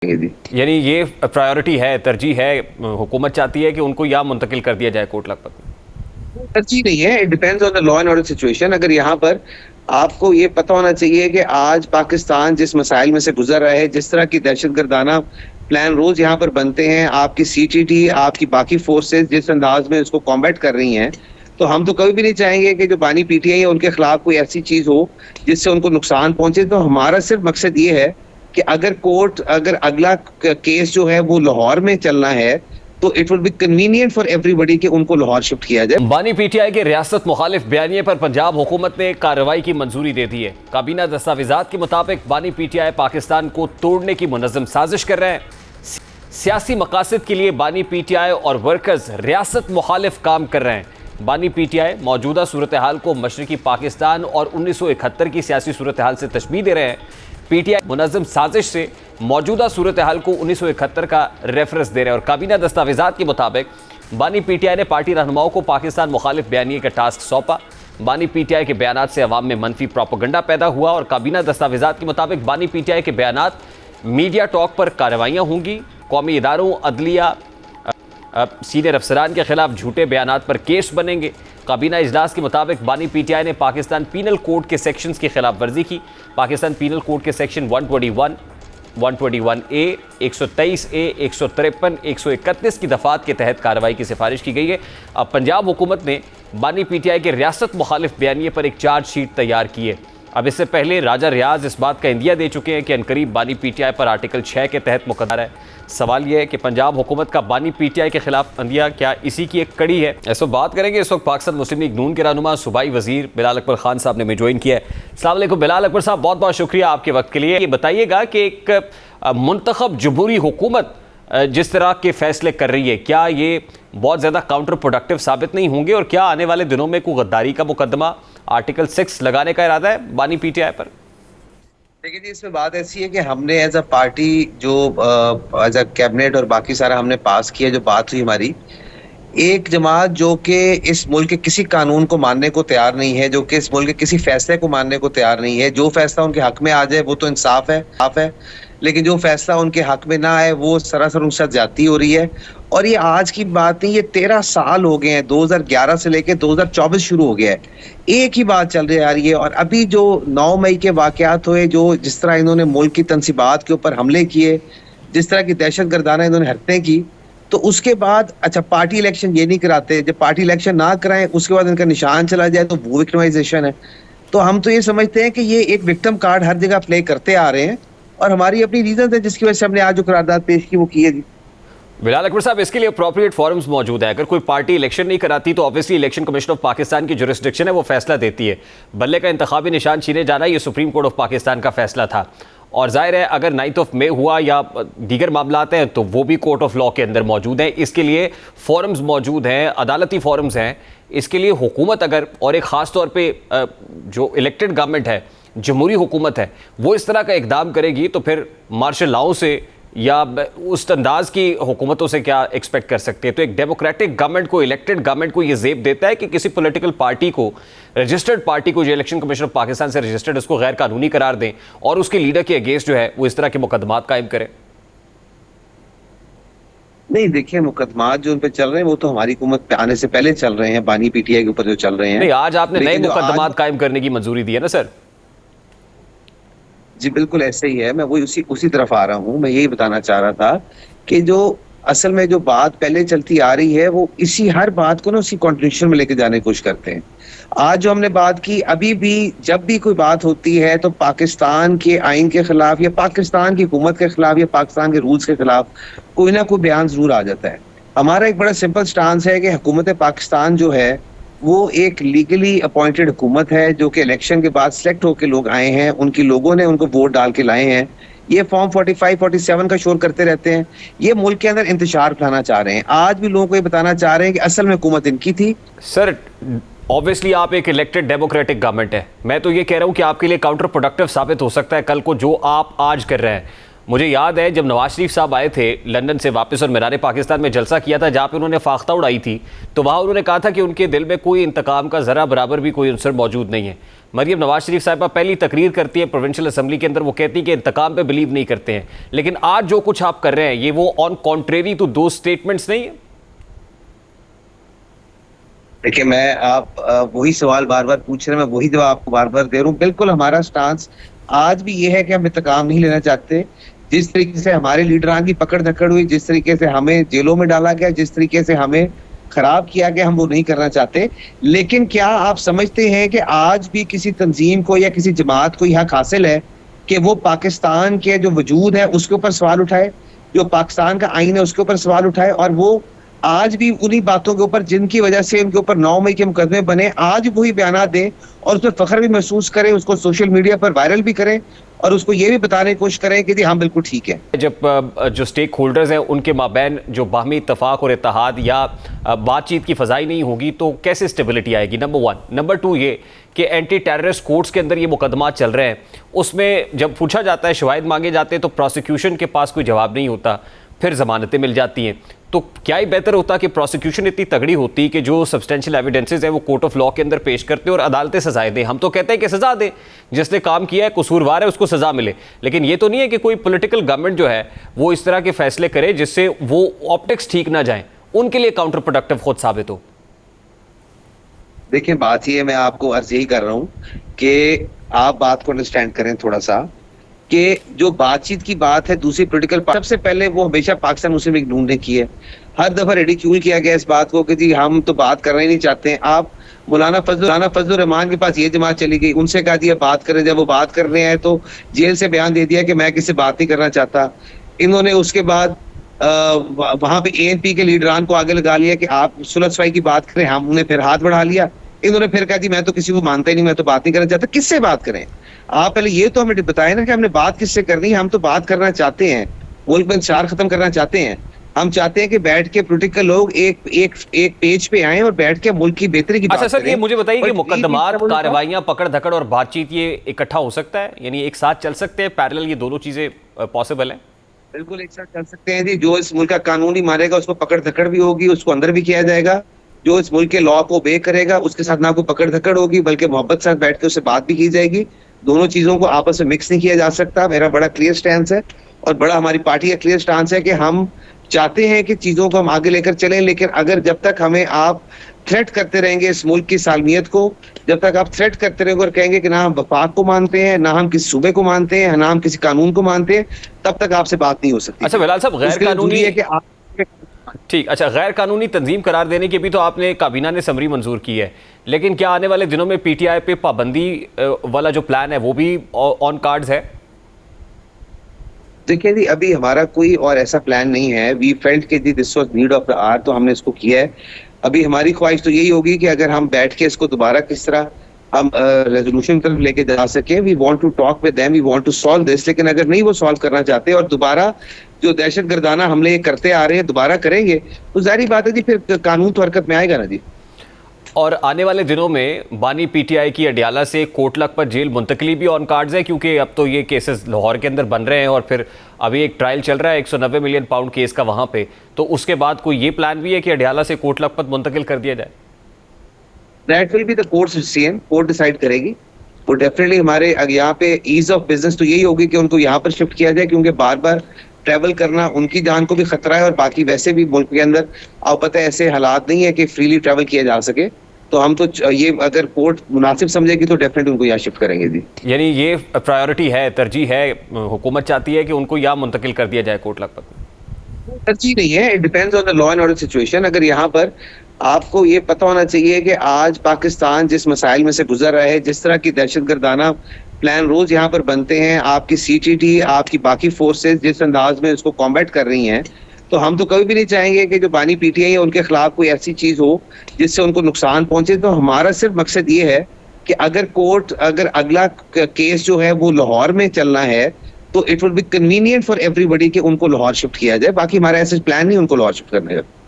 जी। यानी ये प्रायोरिटी है, तरजीह है, हुकूमत चाहती है कि उनको यहाँ मुंतकिल कर दिया जाए कोट लखपत में। तरजीह नहीं है, it depends on the law and order situation. अगर यहाँ पर आपको ये पता होना चाहिए कि आज पाकिस्तान जिस मसाइल में से गुजर रहा है, जिस तरह की दहशतगर्दाना प्लान रोज यहाँ पर बनते हैं, आपकी सीटीटी, आपकी बाकी फोर्सेस जिस अंदाज में उसको कॉम्बैट कर रही हैं, तो हम तो कभी भी नहीं चाहेंगे कि जो बानी पीटीआई है उनके खिलाफ कोई ऐसी चीज हो जिससे उनको नुकसान पहुंचे। तो हमारा सिर्फ मकसद ये है कि अगर अगला केस जो है वो लाहौर में चलना है तो it will be convenient for everybody कि उनको लाहौर शिफ्ट किया जाए। बानी पीटीआई के रियासत मुखालिफ बयानिए पर पंजाब हुकूमत ने कार्रवाई की मंजूरी दे दी है। काबीना दस्तावेजात के मुताबिक बानी पीटीआई पाकिस्तान को तोड़ने की मुनज़्ज़म साजिश कर रहे हैं। सियासी मकासद के लिए बानी पीटीआई और वर्कर्स रियासत मुखालिफ काम कर रहे हैं। बानी पीटीआई मौजूदा सूरत हाल को मशरकी पाकिस्तान और 1971 की सियासी सूरत हाल से तशबीह दे रहे हैं। पीटीआई मुनज़्ज़म साजिश से मौजूदा सूरत हाल को 1971 का रेफरेंस दे रहे हैं और काबीना दस्तावेजात के मुताबिक बानी पीटीआई ने पार्टी रहनुमाओं को पाकिस्तान मुखालिफ बयानिए का टास्क सौंपा। बानी पीटीआई के बयानात से अवाम में मनफी प्रोपेगेंडा पैदा हुआ और काबीना दस्तावेजात के मुताबिक बानी पीटीआई के बयानात मीडिया टॉक पर कार्रवाइयाँ होंगी। कौमी इदारों, अदलिया, सीनियर अफसरान के खिलाफ झूठे बयानात पर केस बनेंगे। काबीना इजलास के मुताबिक बानी पीटीआई ने पाकिस्तान पीनल कोड के सेक्शंस की खिलाफ वर्जी की। पाकिस्तान पीनल कोड के सेक्शन 121, 121A, 123A, 153, 131 की दफात के तहत कार्रवाई की सिफारिश की गई है। अब पंजाब हुकूमत ने बानी पीटीआई के रियासत मुखालिफ बयानिए पर एक चार्जशीट तैयार की है। अब इससे पहले राजा रियाज इस बात का इंदिया दे चुके हैं कि अनकरीब बानी पीटीआई पर आर्टिकल 6 के तहत मुकदमा है। सवाल यह है कि पंजाब हुकूमत का बानी पीटीआई के खिलाफ अंदिया क्या इसी की एक कड़ी है? ऐसा बात करेंगे। इस वक्त पाकिस्तान मुस्लिम लीग नून के रहनुमा सूबाई वजीर बिलाल अकबर खान साहब ने हमें ज्वाइन किया है। अस्सलाम वालेकुम बिलाल अकबर साहब, बहुत बहुत शुक्रिया आपके वक्त के लिए। ये बताइएगा कि एक मुंतखब जमहूरी हुकूमत जिस तरह के फैसले कर रही है, क्या ये बहुत ज़्यादा काउंटर प्रोडक्टिव साबित नहीं होंगे और क्या आने वाले दिनों में कोई गद्दारी का मुकदमा आर्टिकल 6 लगाने का इरादा है बानी पीटीआई पर? देखिए जी, इसमें बात ऐसी है कि हमने एज अ पार्टी जो एज अ कैबिनेट और बाकी सारा हमने पास किया, जो बात हुई हमारी, एक जमात जो कि इस मुल्क के किसी कानून को मानने को तैयार नहीं है, जो कि इस मुल्क के किसी फैसले को मानने को तैयार नहीं है, जो फैसला उनके हक में आ जाए वो तो इंसाफ है, लेकिन जो फैसला उनके हक में ना आए वो सरासर उनके साथ ज्यादती हो रही है। और ये आज की बात नहीं, ये 13 साल हो गए हैं, 2011 से लेके 2024 शुरू हो गया है, एक ही बात चल रही आ रही है। और अभी जो 9 मई के वाकयात हुए, जो जिस तरह इन्होंने मुल्क की तंसीबात के ऊपर हमले किए, जिस तरह की दहशतगर्दाना इन्होंने हरकतें की, तो उसके बाद अच्छा पार्टी इलेक्शन ये नहीं कराते, जब पार्टी इलेक्शन ना कराएं उसके बाद इनका निशान चला जाए तो वो विक्टिमाइजेशन है। तो हम तो ये समझते हैं कि ये एक विक्टिम कार्ड हर जगह प्ले करते आ रहे हैं और हमारी अपनी रीजन है जिसकी वजह से हमने आज जो करारदाद पेश की वो की है जी। बिलाल अकबर साहब, इसके लिए अप्रोप्रिएट फॉरम्स मौजूद है। अगर कोई पार्टी इलेक्शन नहीं कराती तो obviously election commission of Pakistan की जुरिस्डिक्शन है, वो फैसला देती है। बल्ले का इंतखाबी निशान छीने जाना ये सुप्रीम कोर्ट ऑफ पाकिस्तान का फैसला था और जाहिर है अगर 9 मई हुआ या दीगर मामलात हैं तो वो भी कोर्ट ऑफ लॉ के अंदर मौजूद हैं। इसके लिए फॉरम्स मौजूद हैं, अदालती फॉरम्स हैं। इसके लिए हुकूमत अगर, और एक ख़ास तौर पर जो इलेक्टेड गवर्नमेंट है, जमहूरी हुकूमत है, वो इस तरह का इकदाम करेगी तो फिर मार्शल लॉ से या उस अंदाज की हुकूमतों से क्या एक्सपेक्ट कर सकते हैं? तो एक डेमोक्रेटिक गवर्नमेंट को, इलेक्टेड गवर्नमेंट को ये जेब देता है कि किसी पॉलिटिकल पार्टी को, रजिस्टर्ड पार्टी को जो इलेक्शन कमीशन ऑफ पाकिस्तान से रजिस्टर्ड, उसको गैर कानूनी करार दें और उसके लीडर के अगेंस्ट जो है वो इस तरह के मुकदमात कायम करें? नहीं, देखिए, मुकदमात जो उन पे चल रहे हैं वो तो हमारी हुकूमत पे आने से पहले चल रहे हैं, बानी पीटीआई के ऊपर जो चल रहे हैं। नहीं, आज आपने नए मुकदमात कायम करने की मंजूरी दी है ना सर? जी बिल्कुल ऐसे ही है। मैं वही उसी तरफ आ रहा हूँ। मैं यही बताना चाह रहा था कि जो असल में जो बात पहले चलती आ रही है वो इसी हर बात को ना उसी कॉन्ट्रडिक्शन में लेके जाने की कोशिश करते हैं। आज जो हमने बात की, अभी भी जब भी कोई बात होती है तो पाकिस्तान के आइन के खिलाफ या पाकिस्तान की हुकूमत के खिलाफ या पाकिस्तान के रूल्स के खिलाफ कोई ना कोई बयान जरूर आ जाता है। हमारा एक बड़ा सिंपल स्टांस है कि हुकूमत पाकिस्तान जो है वो एक लीगली अपॉइंटेड हुकूमत है, जो कि इलेक्शन के बाद सिलेक्ट होकर लोग आए हैं, उनकी लोगों ने उनको वोट डाल के लाए हैं। ये फॉर्म 45, 47 का शोर करते रहते हैं। ये मुल्क के अंदर इंतशार फैलाना चाह रहे हैं। आज भी लोगों को ये बताना चाह रहे हैं कि असल में हुकूमत इनकी थी। सर, ऑब्वियसली आप एक इलेक्टेड डेमोक्रेटिक गवर्नमेंट है। मैं तो ये कह रहा हूँ कि आपके लिए काउंटर प्रोडक्टिव साबित हो सकता है कल को जो आप आज कर रहे हैं। मुझे याद है जब नवाज शरीफ साहब आए थे लंदन से वापस और मीरान पाकिस्तान में जलसा किया था जहाँ पे उन्होंने फाख्ता उड़ाई थी, तो वहाँ उन्होंने कहा था कि उनके दिल में कोई इंतकाम का ज़रा बराबर भी कोई अंसर मौजूद नहीं है। मरियम नवाज शरीफ साहबा पहली तकरीर करती है प्रोविंशियल असम्बली के अंदर, वो कहती है कि इंतकाम पे बिलीव नहीं करते हैं, लेकिन आज जो कुछ आप कर रहे हैं ये वो ऑन कॉन्ट्रेरी टू दो स्टेटमेंट्स नहीं है? देखिए, मैं आप वही सवाल बार बार पूछ रहे हैं, मैं वही जवाब आपको बार बार दे रहा हूँ। बिल्कुल हमारा स्टांस आज भी ये है कि हम इंतकाम नहीं लेना चाहते। जिस तरीके से हमारे लीडरान की पकड़ धकड़ हुई, जिस तरीके से हमें जेलों में डाला गया, जिस तरीके से हमें खराब किया गया, हम वो नहीं करना चाहते। लेकिन क्या आप समझते हैं कि आज भी किसी तंजीम को या किसी जमात को यह हक हासिल है कि वो पाकिस्तान के जो वजूद है उसके ऊपर सवाल उठाए, जो पाकिस्तान का आईन है उसके ऊपर सवाल उठाए, और वो आज भी उन्हीं बातों के ऊपर जिनकी वजह से उनके ऊपर 9 मई के मुकदमे बने, आज वही बयान दें और उसमें फख्र भी महसूस करें, उसको सोशल मीडिया पर वायरल भी करें और उसको ये भी बताने की कोशिश करें कि जी हाँ बिल्कुल ठीक है। जब जो स्टेक होल्डर्स हैं उनके माबैन जो बाहमी इत्तफाक और इत्तेहाद या बातचीत की फ़ज़ाई नहीं होगी तो कैसे स्टेबिलिटी आएगी? नंबर 1। नंबर 2 ये कि एंटी टेररिस्ट कोर्ट्स के अंदर ये मुकदमा चल रहे हैं, उसमें जब पूछा जाता है, शवाहिद मांगे जाते हैं तो प्रोसिक्यूशन के पास कोई जवाब नहीं होता, फिर ज़मानतें मिल जाती हैं। तो क्या ही बेहतर होता कि प्रोसिक्यूशन इतनी तगड़ी होती कि जो सब्सटेंशियल एविडेंसेस हैं वो कोर्ट ऑफ लॉ के अंदर पेश करते और अदालतें सजाएं दें। हम तो कहते हैं कि सज़ा दें, जिसने काम किया है, कसूरवार है, उसको सज़ा मिले। लेकिन ये तो नहीं है कि कोई पॉलिटिकल गवर्नमेंट जो है वो इस तरह के फैसले करे जिससे वो ऑप्टिक्स ठीक ना जाएं, उनके लिए काउंटर प्रोडक्टिव खुद साबित हो। देखिए, बात ये मैं आपको अर्ज यही कर रहा हूँ कि आप बात को अंडरस्टैंड करें थोड़ा सा, कि जो बातचीत की बात है दूसरी पॉलिटिकल सबसे पहले वो हमेशा पाकिस्तान मुस्लिम लीग नून ने की है। हर दफा रिडिक्यूल किया गया इस बात को कि जी हम तो बात करना ही नहीं चाहते हैं। आप मौलाना फजल रहमान के पास ये जमात चली गई, उनसे कहा दिया बात करें, जब वो बात कर रहे हैं तो जेल से बयान दे दिया कि मैं किसी बात नहीं करना चाहता। इन्होंने उसके बाद वहां पे ANP के लीडरान को आगे लगा लिया कि आप सुलह सफाई की बात करें, हम उन्हें फिर हाथ बढ़ा लिया। इन्होंने फिर कहा जी मैं तो किसी को मानता ही नहीं, मैं तो बात नहीं करना चाहता। किससे बात करें? आप पहले ये तो हमें बताएं ना कि हमने बात किससे करनी है। हम तो बात करना चाहते हैं, मुल्क में इंतशार खत्म करना चाहते हैं। हम चाहते हैं कि बैठ के पॉलिटिकल लोग एक पेज पे आए और बैठ के मुल्क की बेहतरी की बात करें। अच्छा सर, ये मुझे बताइए कि मुकदमात, कार्रवाइयां, पकड़ धकड़ और बातचीत ये इकट्ठा हो सकता है, यानी एक साथ चल सकते हैं, पैरेलल ये दोनों चीजें पॉसिबल है? बिल्कुल एक साथ चल सकते हैं जी। जो इस मुल्क का कानून ही मारेगा उसको पकड़ धकड़ भी होगी, उसको अंदर भी किया जाएगा। जो इस मुल्क के लॉ को ओबे करेगा उसके साथ ना कोई पकड़ धकड़ होगी बल्कि मोहब्बत साथ बैठ के उससे बात भी की जाएगी। दोनों चीजों को आपस में मिक्स नहीं किया जा सकता। मेरा बड़ा क्लियर स्टैंस है और बड़ा हमारी पार्टी का क्लियर स्टैंस है कि हम चाहते हैं कि चीजों को हम आगे लेकर चलें, लेकिन अगर जब तक हमें आप थ्रेट करते रहेंगे इस मुल्क की सालमियत को, जब तक आप थ्रेट करते रहेंगे और कहेंगे कि ना हम वफाक को मानते हैं, ना हम किसी सूबे को मानते हैं, ना हम किसी कानून को मानते हैं, तब तक आपसे बात नहीं हो सकती। अच्छा बिलाल साहब, गैर कानूनी है कि आप ठीक, अच्छा, गैर कानूनी तंजीम करार देने की भी तो आपने काबीना ने समरी मंजूर की है, लेकिन क्या आने वाले दिनों में PTI पे पाबंदी वाला जो प्लान है वो भी ऑन कार्ड्स है? देखिए जी, अभी हमारा कोई और ऐसा प्लान नहीं है। वी फेल्ट कि जी this was need of the hour, तो हमने इसको किया है। अभी हमारी ख्वाहिश तो यही होगी कि अगर हम बैठ के इसको दोबारा किस तरह हम रेजोल्यूशन की तरफ लेके जा सके। We want to talk with them, we want to solve this. लेकिन अगर नहीं वो सॉल्व करना चाहते और दोबारा जो दहशतगर्दाना हमले करते आ रहे हैं दोबारा करेंगे, तो जाहिर बात है जी फिर कानून तो हरकत में आएगा ना जी। और आने वाले दिनों में बानी PTI की अडियाला से कोटलक पर जेल मुंतकली भी ऑन कार्ड्स है, क्योंकि अब तो ये केसेस लाहौर के अंदर बन रहे हैं और फिर अभी एक ट्रायल चल रहा है 190 मिलियन पाउंड केस का वहां पे, तो उसके बाद कोई ये प्लान भी है कि अडियाला से कोटलक पर मुंतकिल कर दिया जाए? That will be the courts decision, court decide करेगी। वो डेफिनेटली हमारे यहाँ पे ईज ऑफ बिजनेस तो यही होगी कि उनको यहाँ पर शिफ्ट किया जाए, क्योंकि बार बार ट्रैवल करना उनकी जान को भी खतरा है और बाकी वैसे भी मुल्क के अंदर आपको पता है ऐसे हालात नहीं है कि फ्रीली ट्रैवल किया जा सके। तो हम तो ये अगर कोर्ट मुनासिब समझेगी तो डेफिनेटली उनको यहाँ शिफ्ट करेंगे जी। यानी ये प्रायोरिटी है, तरजीह है, हुकूमत चाहती है कि उनको यहाँ मुंतकिल कर दिया जाए कोटलक पर? तरजीह नहीं है, it depends on the law and order situation. अगर यहाँ पर आपको ये पता होना चाहिए कि आज पाकिस्तान जिस मसाइल में से गुजर रहा है, जिस तरह की दहशतगर्दाना प्लान रोज यहाँ पर बनते हैं, आपकी CTT, आपकी बाकी फोर्सेस जिस अंदाज में उसको कॉम्बैट कर रही हैं, तो हम तो कभी भी नहीं चाहेंगे कि जो बानी PTI है उनके खिलाफ कोई ऐसी चीज हो जिससे उनको नुकसान पहुंचे। तो हमारा सिर्फ मकसद ये है कि अगर अगला केस जो है वो लाहौर में चलना है तो it will be convenient for everybody कि उनको लाहौर शिफ्ट किया जाए। बाकी हमारा ऐसा प्लान नहीं उनको लाहौर शिफ्ट करने का।